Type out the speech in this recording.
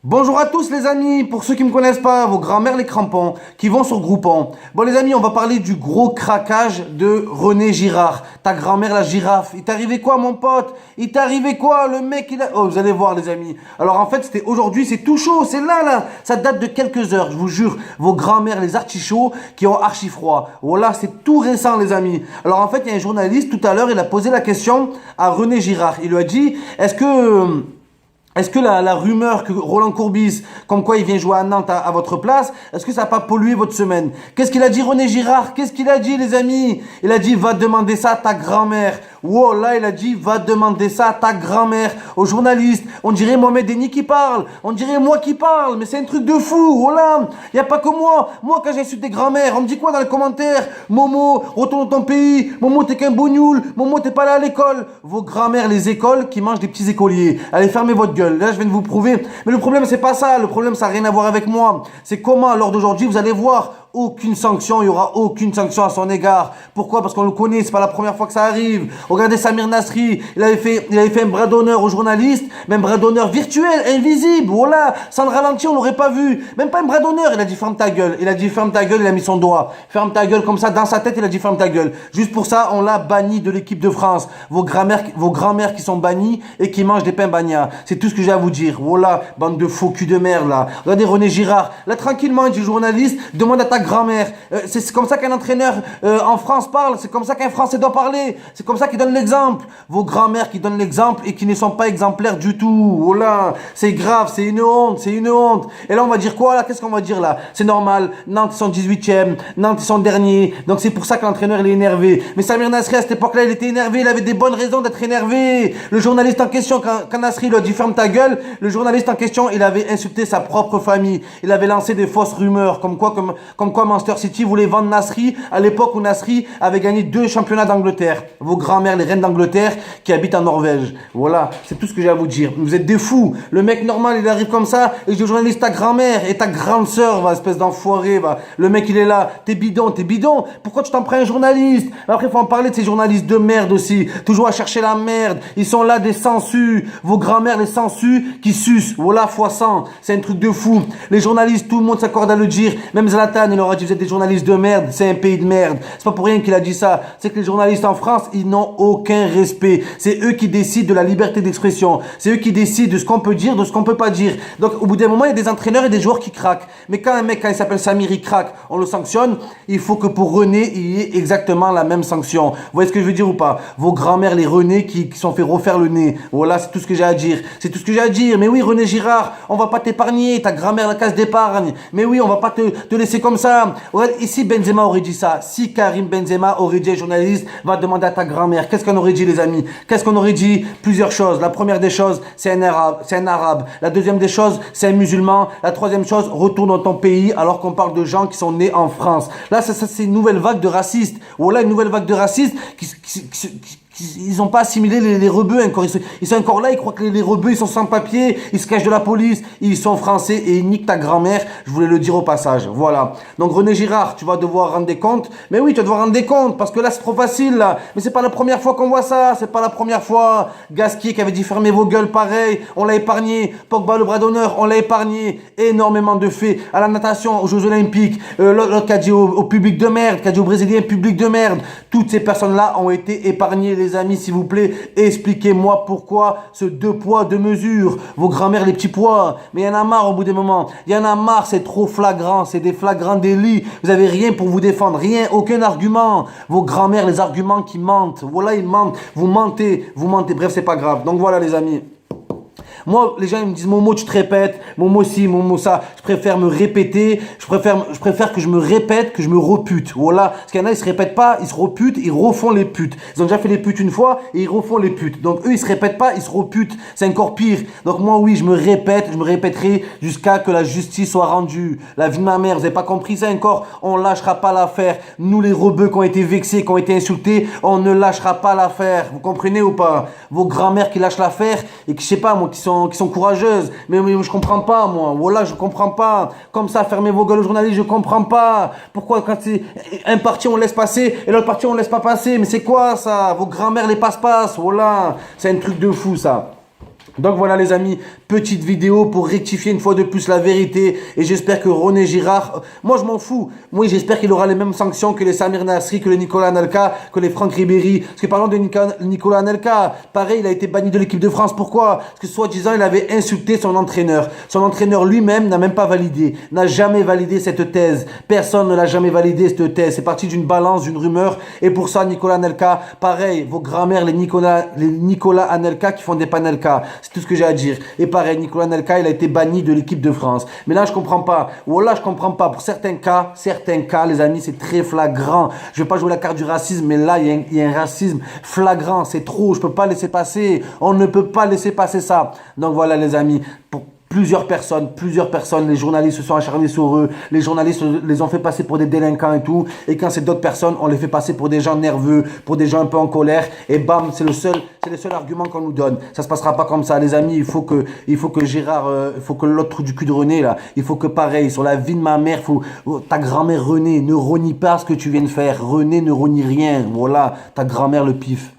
Bonjour à tous les amis, pour ceux qui ne me connaissent pas, vos grands-mères les crampons, qui vont sur Groupon. Bon les amis, on va parler du gros craquage de René Girard, ta grand-mère la girafe. Il t'est arrivé quoi mon pote? Il t'est arrivé quoi? Le mec il a... Oh vous allez voir les amis. Alors en fait c'était aujourd'hui, c'est tout chaud, c'est là. Ça date de quelques heures, je vous jure. Vos grands-mères les artichauts qui ont archi froid. Voilà, c'est tout récent les amis. Alors en fait il y a un journaliste tout à l'heure, il a posé la question à René Girard. Il lui a dit, est-ce que la rumeur que Roland Courbis, comme quoi il vient jouer à Nantes à votre place, est-ce que ça n'a pas pollué votre semaine? Qu'est-ce qu'il a dit René Girard? Qu'est-ce qu'il a dit les amis? Il a dit va demander ça à ta grand-mère. Wow, là il a dit va demander ça à ta grand-mère, aux journalistes. On dirait Mohamed Denis qui parle, on dirait moi qui parle, mais c'est un truc de fou. Voilà, il n'y a pas que moi. Moi quand j'insulte des grand-mères, on me dit quoi dans les commentaires? Momo, retourne dans ton pays. Momo t'es qu'un bougnoul. Momo t'es pas là à l'école. Vos grand-mères les écoles qui mangent des petits écoliers. Allez fermez votre gueule. Là, je viens de vous prouver. Mais le problème, c'est pas ça. Le problème, ça n'a rien à voir avec moi. C'est comment, lors d'aujourd'hui, vous allez voir, aucune sanction, il n'y aura aucune sanction à son égard. Pourquoi? Parce qu'on le connaît, c'est pas la première fois que ça arrive. Regardez Samir Nasri, il avait fait un bras d'honneur aux journalistes, mais un bras d'honneur virtuel, invisible, voilà. Sans le ralenti, on l'aurait pas vu. Même pas un bras d'honneur, il a dit ferme ta gueule. Il a dit ferme ta gueule, il a mis son doigt. Ferme ta gueule comme ça, dans sa tête, il a dit ferme ta gueule. Juste pour ça, on l'a banni de l'équipe de France. Vos grand-mères qui sont bannies et qui mangent des pains bagnats. C'est tout ce que j'ai à vous dire. Voilà, bande de faux cul de merde là. Regardez René Girard, là tranquillement, il dit journaliste, demande à ta grand-mère. C'est comme ça qu'un entraîneur en France parle, c'est comme ça qu'un Français doit parler, c'est comme ça qu'il donne l'exemple. Vos grand-mères qui donnent l'exemple et qui ne sont pas exemplaires du tout. Voilà, c'est grave, c'est une honte, c'est une honte. Et là on va dire quoi là? Qu'est-ce qu'on va dire là? C'est normal, Nantes ils sont 18e, Nantes ils sont derniers, donc c'est pour ça que l'entraîneur il est énervé. Mais Samir Nasri à cette époque-là il était énervé, il avait des bonnes raisons d'être énervé. Le journaliste en question, quand Nasri lui a dit ferme ta gueule, le journaliste en question il avait insulté sa propre famille, il avait lancé des fausses rumeurs comme quoi Manchester City voulait vendre Nasri à l'époque où Nasri avait gagné 2 championnats d'Angleterre. Vos grand-mères, les reines d'Angleterre qui habitent en Norvège. Voilà, c'est tout ce que j'ai à vous dire. Vous êtes des fous. Le mec normal, il arrive comme ça et je dis au journaliste ta grand-mère et ta grande sœur, va, espèce d'enfoiré, va. Le mec, il est là. T'es bidon, t'es bidon. Pourquoi tu t'en prends un journaliste? Après, il faut en parler de ces journalistes de merde aussi. Toujours à chercher la merde. Ils sont là des sangsues. Vos grand-mères, les sangsues qui sucent. Voilà, fois 100. C'est un truc de fou. Les journalistes, tout le monde s'accorde à le dire. Même Zlatan, il leur a dit vous êtes des journalistes de merde, c'est un pays de merde. C'est pas pour rien qu'il a dit ça. C'est que les journalistes en France, ils n'ont aucun respect. C'est eux qui décident de la liberté d'expression. C'est eux qui décident de ce qu'on peut dire, de ce qu'on peut pas dire. Donc au bout d'un moment, il y a des entraîneurs et des joueurs qui craquent. Mais quand un mec, quand il s'appelle Samir, il craque, on le sanctionne. Il faut que pour René, il y ait exactement la même sanction. Vous voyez ce que je veux dire ou pas? Vos grand-mères, les René qui sont fait refaire le nez. Voilà, c'est tout ce que j'ai à dire. C'est tout ce que j'ai à dire. Mais oui, René Girard, on va pas t'épargner. Ta grand-mère la casse d'épargne. Mais oui, on va pas te laisser comme ça. Ouais, ici Benzema aurait dit ça, si Karim Benzema aurait dit à un journaliste va demander à ta grand-mère, qu'est-ce qu'on aurait dit les amis? Qu'est-ce qu'on aurait dit? Plusieurs choses. La première des choses, c'est un arabe. La deuxième des choses, c'est un musulman. La troisième chose, retourne dans ton pays alors qu'on parle de gens qui sont nés en France. Là, ça c'est une nouvelle vague de racistes. Voilà, une nouvelle vague de racistes ils n'ont pas assimilé les rebeux encore. Ils sont encore là, ils croient que les rebeux, ils sont sans papier, ils se cachent de la police, ils sont français et ils niquent ta grand-mère. Je voulais le dire au passage. Voilà. Donc René Girard, tu vas devoir rendre des comptes. Mais oui, tu vas devoir rendre des comptes parce que là, c'est trop facile, là. Mais c'est pas la première fois qu'on voit ça. C'est pas la première fois. Gasquier qui avait dit fermez vos gueules, pareil. On l'a épargné. Pogba, le bras d'honneur, on l'a épargné. Énormément de faits. À la natation, aux Jeux Olympiques, l'autre qui a dit au public de merde, qui a dit aux Brésiliens public de merde. Toutes ces personnes-là ont été épargnées, les amis, s'il vous plaît, expliquez-moi pourquoi ce 2 poids, 2 mesures. Vos grand-mères, les petits poids. Mais il y en a marre au bout des moments. Il y en a marre, c'est trop flagrant. C'est des flagrants délits. Vous avez rien pour vous défendre. Rien, aucun argument. Vos grand-mères, les arguments qui mentent. Voilà, ils mentent. Vous mentez. Bref, c'est pas grave. Donc voilà, les amis. Moi, les gens ils me disent Momo, tu te répètes, Momo ci, Momo ça. Je préfère me répéter, je préfère que je me répète, que je me repute. Voilà. Parce qu'il y en a, ils se répètent pas, ils se reputent, ils refont les putes. Ils ont déjà fait les putes une fois et ils refont les putes. Donc eux, ils se répètent pas, ils se reputent. C'est encore pire. Donc moi, oui, je me répète, je me répéterai jusqu'à que la justice soit rendue. La vie de ma mère, vous avez pas compris ça encore? On lâchera pas l'affaire. Nous, les rebeux qui ont été vexés, qui ont été insultés, on ne lâchera pas l'affaire. Vous comprenez ou pas? Vos grand-mères qui lâchent l'affaire et qui, je sais pas, moi, qui sont courageuses. Mais je comprends pas, moi. Voilà, je comprends pas. Comme ça, fermez vos gueules aux journalistes, je comprends pas. Pourquoi quand c'est un parti on laisse passer et l'autre parti on laisse pas passer? Mais c'est quoi ça? Vos grand-mères les passe-passe. Voilà. C'est un truc de fou, ça. Donc voilà les amis, petite vidéo pour rectifier une fois de plus la vérité. Et j'espère que René Girard, moi je m'en fous. Moi j'espère qu'il aura les mêmes sanctions que les Samir Nasri, que les Nicolas Anelka, que les Franck Ribéry. Parce que parlons de Nicolas Anelka, pareil, il a été banni de l'équipe de France. Pourquoi? Parce que soi-disant il avait insulté son entraîneur. Son entraîneur lui-même n'a même pas validé, n'a jamais validé cette thèse. Personne ne l'a jamais validé cette thèse. C'est parti d'une balance, d'une rumeur. Et pour ça, Nicolas Anelka, pareil, vos grands-mères, les Nicolas Anelka qui font des panelka. C'est tout ce que j'ai à dire. Et pareil, Nicolas Anelka, il a été banni de l'équipe de France. Mais là, je comprends pas. Voilà, je comprends pas. Pour certains cas, les amis, c'est très flagrant. Je vais pas jouer la carte du racisme, mais là, il y a un racisme flagrant. C'est trop. Je peux pas laisser passer. On ne peut pas laisser passer ça. Donc voilà, les amis. Pour plusieurs personnes, les journalistes se sont acharnés sur eux, les journalistes les ont fait passer pour des délinquants et tout, et quand c'est d'autres personnes, on les fait passer pour des gens nerveux, pour des gens un peu en colère, et bam, c'est le seul argument qu'on nous donne. Ça se passera pas comme ça, les amis, il faut que Gérard, il faut que l'autre trou du cul de René, là, il faut que pareil, sur la vie de ma mère, ta grand-mère René, ne renie pas ce que tu viens de faire, René ne renie rien, voilà, ta grand-mère le pif.